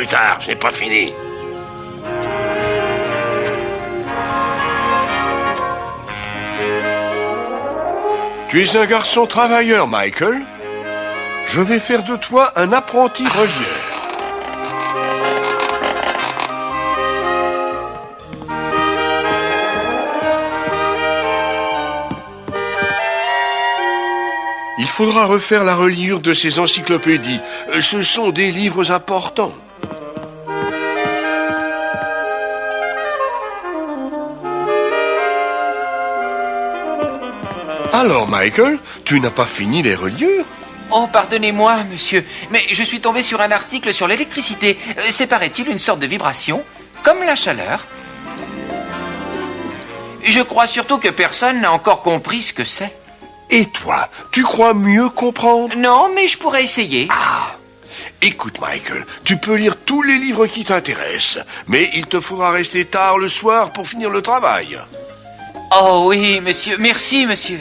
plus tard, je n'ai pas fini. Tu es un garçon travailleur, Michael. Je vais faire de toi un apprenti relieur. Il faudra refaire la reliure de ces encyclopédies. Ce sont des livres importants. Alors, Michael, tu n'as pas fini les reliures? Oh, pardonnez-moi, monsieur, mais je suis tombé sur un article sur l'électricité. C'est, paraît-il, une sorte de vibration, comme la chaleur. Je crois surtout que personne n'a encore compris ce que c'est. Et toi, tu crois mieux comprendre? Non, mais je pourrais essayer. Ah! Écoute, Michael, tu peux lire tous les livres qui t'intéressent, mais il te faudra rester tard le soir pour finir le travail. Oh oui, monsieur. Merci, monsieur.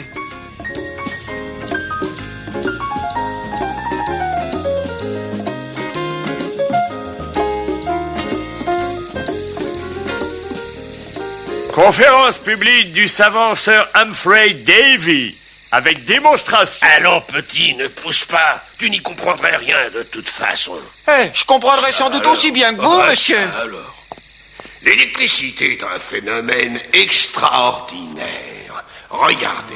Conférence publique du savant Sir Humphrey Davy, avec démonstration. Allons, petit, ne pousse pas. Tu n'y comprendrais rien de toute façon. Je comprendrais sans doute aussi bien que vous, monsieur. Alors, l'électricité est un phénomène extraordinaire. Regardez.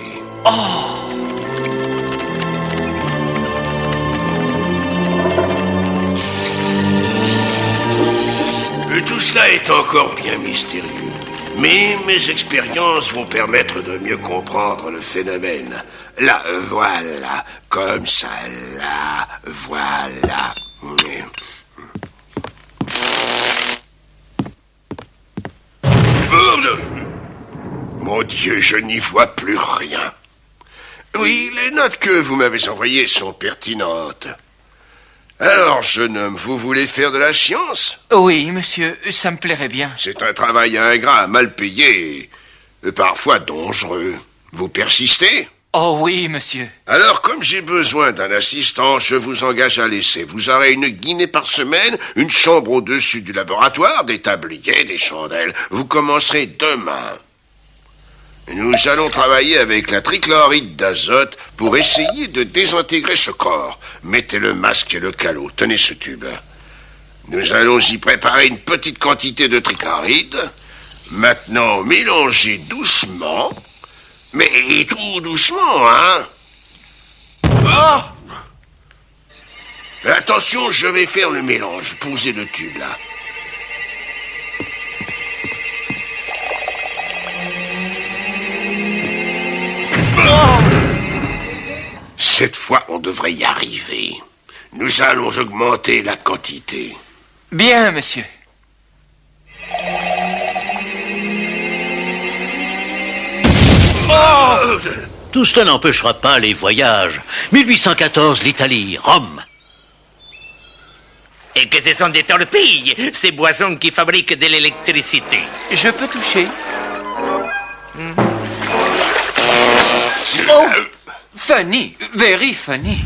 Tout cela est encore bien mystérieux. Mais mes expériences vont permettre de mieux comprendre le phénomène. Là, voilà. Comme ça, là, voilà. Mon Dieu, je n'y vois plus rien. Oui, les notes que vous m'avez envoyées sont pertinentes. Alors, jeune homme, vous voulez faire de la science? Oui, monsieur, ça me plairait bien. C'est un travail ingrat, mal payé, et parfois dangereux. Vous persistez? Oh oui, monsieur. Alors, comme j'ai besoin d'un assistant, je vous engage à l'essai. Vous aurez une guinée par semaine, une chambre au-dessus du laboratoire, des tabliers, des chandelles. Vous commencerez demain. Nous allons travailler avec la trichloride d'azote pour essayer de désintégrer ce corps. Mettez le masque et le calot. Tenez ce tube. Nous allons y préparer une petite quantité de trichloride. Maintenant, mélangez doucement. Mais tout doucement, hein? Oh! Attention, je vais faire le mélange. Posez le tube, là. Cette fois, on devrait y arriver. Nous allons augmenter la quantité. Bien, monsieur. Tout cela n'empêchera pas les voyages. 1814, l'Italie, Rome. Et que ce sont des torpilles, ces boissons qui fabriquent de l'électricité. Je peux toucher. Funny, very funny.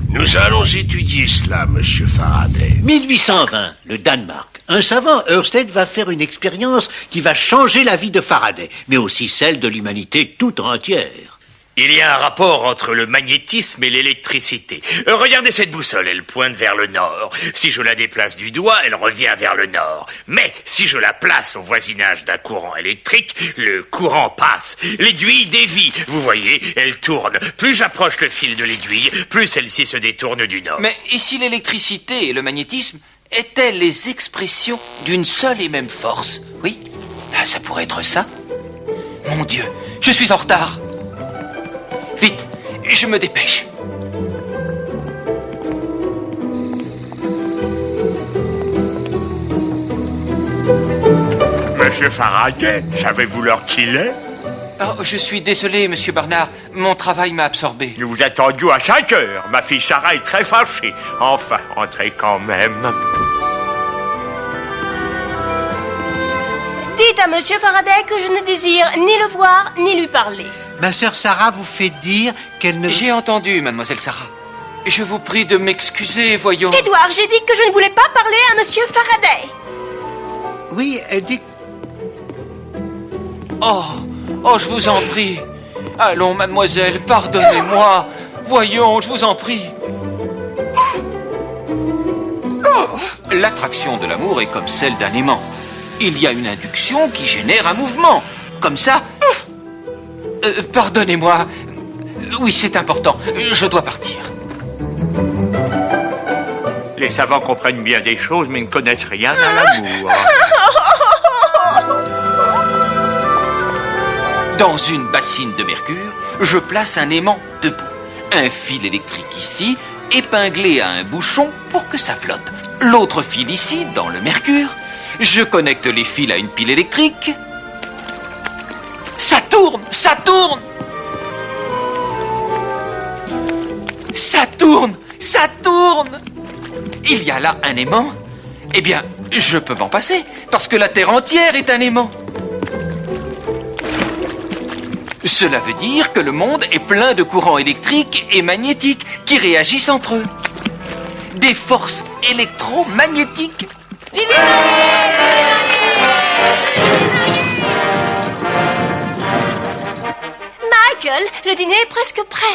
Nous allons étudier cela, monsieur Faraday. 1820, le Danemark. Un savant, Ørsted, va faire une expérience qui va changer la vie de Faraday, mais aussi celle de l'humanité tout entière. Il y a un rapport entre le magnétisme et l'électricité. Regardez cette boussole, elle pointe vers le nord. Si je la déplace du doigt, elle revient vers le nord. Mais si je la place au voisinage d'un courant électrique, le courant passe. L'aiguille dévie. Vous voyez, elle tourne. Plus j'approche le fil de l'aiguille, plus celle-ci se détourne du nord. Mais et si l'électricité et le magnétisme étaient les expressions d'une seule et même force? Oui, ça pourrait être ça. Mon Dieu, je suis en retard. Vite, je me dépêche. Monsieur Faraday, savez-vous l'heure qu'il est? Oh, je suis désolé, monsieur Barnard. Mon travail m'a absorbé. Nous vous attendions à 5 heures. Ma fille Sarah est très fâchée. Enfin, entrez quand même. Dites à monsieur Faraday que je ne désire ni le voir, ni lui parler. Ma sœur Sarah vous fait dire qu'elle ne... J'ai entendu, mademoiselle Sarah. Je vous prie de m'excuser, voyons. Edward, j'ai dit que je ne voulais pas parler à Monsieur Faraday. Oui, elle dit... Oh, je vous en prie. Allons, mademoiselle, pardonnez-moi. Voyons, je vous en prie. L'attraction de l'amour est comme celle d'un aimant. Il y a une induction qui génère un mouvement. Comme ça... pardonnez-moi. Oui, c'est important. Je dois partir. Les savants comprennent bien des choses, mais ne connaissent rien à l'amour. Dans une bassine de mercure, je place un aimant debout. Un fil électrique ici, épinglé à un bouchon pour que ça flotte. L'autre fil ici, dans le mercure. Je connecte les fils à une pile électrique. Ça tourne, ça tourne! Ça tourne, ça tourne! Il y a là un aimant. Eh bien, je peux m'en passer, parce que la Terre entière est un aimant. Cela veut dire que le monde est plein de courants électriques et magnétiques qui réagissent entre eux. Des forces électromagnétiques. Michael, le dîner est presque prêt.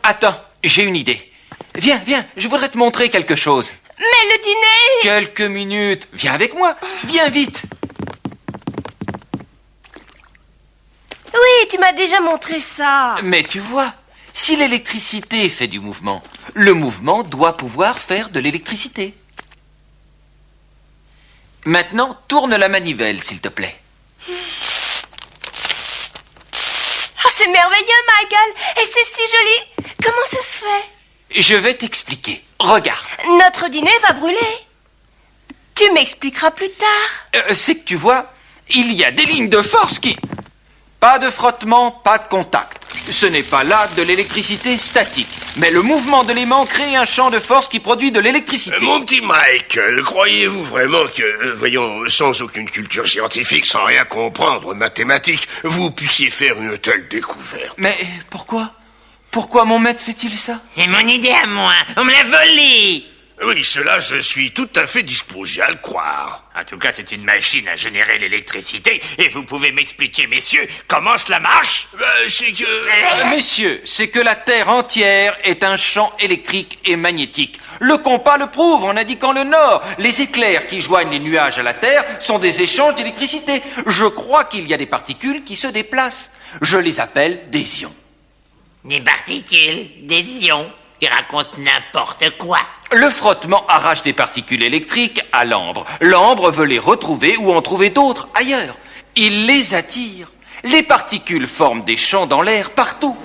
Attends, j'ai une idée. Viens, je voudrais te montrer quelque chose. Mais le dîner... Quelques minutes. Viens avec moi. Viens vite. Oui, tu m'as déjà montré ça. Mais tu vois, si l'électricité fait du mouvement, le mouvement doit pouvoir faire de l'électricité. Maintenant, tourne la manivelle, s'il te plaît. Oh, c'est merveilleux, Michael. Et c'est si joli. Comment ça se fait? Je vais t'expliquer. Regarde. Notre dîner va brûler. Tu m'expliqueras plus tard. C'est que tu vois, il y a des lignes de force qui... Pas de frottement, pas de contact. Ce n'est pas là de l'électricité statique. Mais le mouvement de l'aimant crée un champ de force qui produit de l'électricité. Mon petit Mike, croyez-vous vraiment que, voyons, sans aucune culture scientifique, sans rien comprendre aux mathématiques, vous puissiez faire une telle découverte? Mais pourquoi? Pourquoi mon maître fait-il ça? C'est mon idée à moi. On me l'a volée. Oui, cela, je suis tout à fait disposé à le croire. En tout cas, c'est une machine à générer l'électricité. Et vous pouvez m'expliquer, messieurs, comment cela marche? C'est que... Messieurs, c'est que la Terre entière est un champ électrique et magnétique. Le compas le prouve en indiquant le nord. Les éclairs qui joignent les nuages à la Terre sont des échanges d'électricité. Je crois qu'il y a des particules qui se déplacent. Je les appelle des ions. Des particules, des ions. Ils racontent n'importe quoi. Le frottement arrache des particules électriques à l'ambre. L'ambre veut les retrouver ou en trouver d'autres ailleurs. Il les attire. Les particules forment des champs dans l'air partout.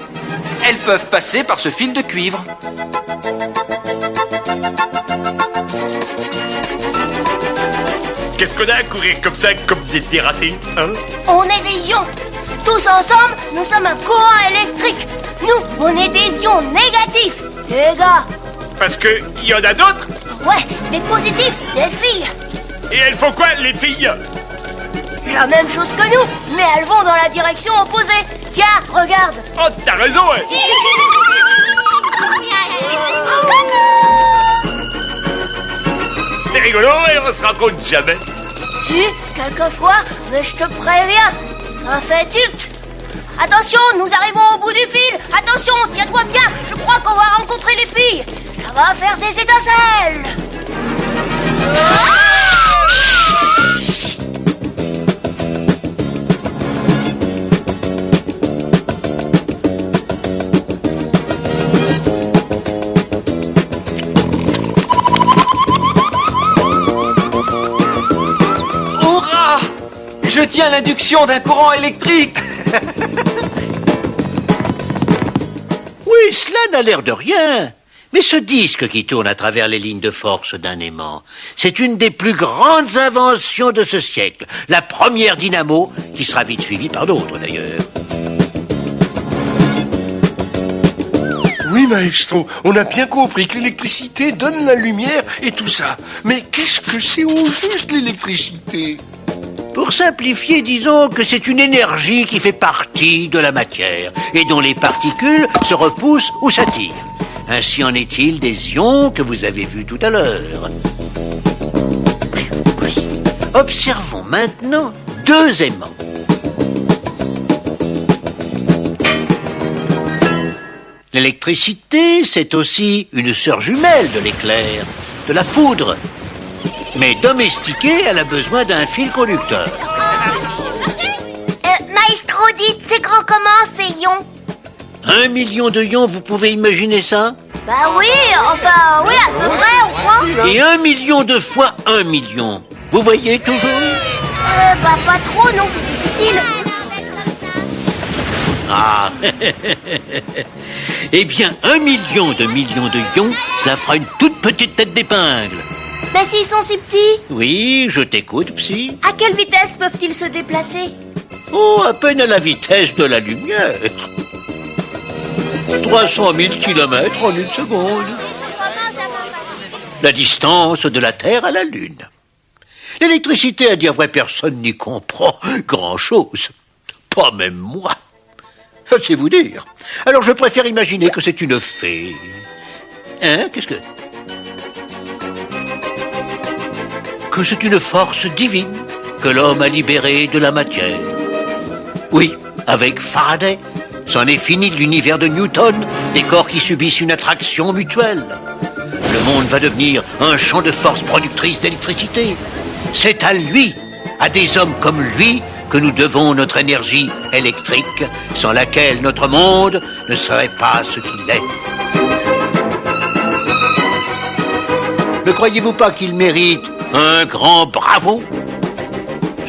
Elles peuvent passer par ce fil de cuivre. Qu'est-ce qu'on a à courir comme ça, comme des dératés, hein? On est des ions. Tous ensemble, nous sommes un courant électrique. Nous, on est des ions négatifs. Les gars. Parce que y en a d'autres. Ouais, des positifs, des filles. Et elles font quoi, les filles? La même chose que nous, mais elles vont dans la direction opposée. Tiens, regarde. Oh, t'as raison, ouais. C'est rigolo et on se rencontre jamais. Si, quelquefois, mais je te préviens, ça fait tilt. Attention, nous arrivons au bout du fil. Attention, tiens-toi bien. Je crois qu'on va rencontrer les filles. Ça va faire des étincelles. Hurrah! Je tiens l'induction d'un courant électrique. Oui, cela n'a l'air de rien. Mais ce disque qui tourne à travers les lignes de force d'un aimant, c'est une des plus grandes inventions de ce siècle. La première dynamo, qui sera vite suivie par d'autres d'ailleurs. Oui, maestro, on a bien compris que l'électricité donne la lumière et tout ça. Mais qu'est-ce que c'est au juste l'électricité? Pour simplifier, disons que c'est une énergie qui fait partie de la matière et dont les particules se repoussent ou s'attirent. Ainsi en est-il des ions que vous avez vus tout à l'heure. Observons maintenant deux aimants. L'électricité, c'est aussi une sœur jumelle de l'éclair, de la foudre. Mais domestiquée, elle a besoin d'un fil conducteur. Maestro, dites, c'est grand comment ces ions? 1 million de ions, vous pouvez imaginer ça? Bah oui, enfin, oui, à peu près, on croit. Et 1 million de fois 1 million. Vous voyez toujours? Bah pas trop, non, c'est difficile. Ah. Eh bien, 1 million de ions, cela fera une toute petite tête d'épingle. Mais s'ils sont si petits, Oui, je t'écoute, Psy. à quelle vitesse peuvent-ils se déplacer? Oh, à peine à la vitesse de la lumière. 300 000 kilomètres en une seconde. La distance de la Terre à la Lune. L'électricité, à dire vrai, personne n'y comprend grand-chose. Pas même moi. C'est vous dire. Alors je préfère imaginer que c'est une fée. Hein? Qu'est-ce que... Que c'est une force divine que l'homme a libérée de la matière. Oui, avec Faraday, c'en est fini de l'univers de Newton, des corps qui subissent une attraction mutuelle. Le monde va devenir un champ de force productrice d'électricité. C'est à lui, à des hommes comme lui, que nous devons notre énergie électrique, sans laquelle notre monde ne serait pas ce qu'il est. Ne croyez-vous pas qu'il mérite un grand bravo,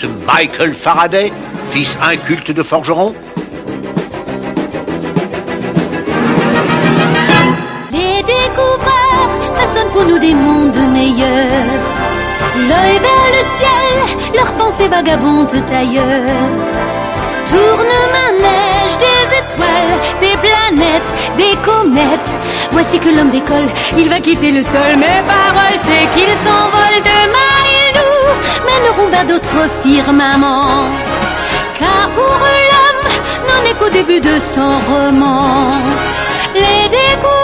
ce Michael Faraday, fils inculte de forgeron? Les découvreurs façonnent pour nous des mondes meilleurs. L'œil vers le ciel, leurs pensées vagabondent ailleurs. Tourne-manège des étoiles, des planètes, des comètes. Voici que l'homme décolle, il va quitter le sol. Mes paroles, c'est qu'il s'envole. Demain, ils nous mèneront vers d'autres firmaments. Car pour eux, l'homme n'en est qu'au début de son roman. Les découvreurs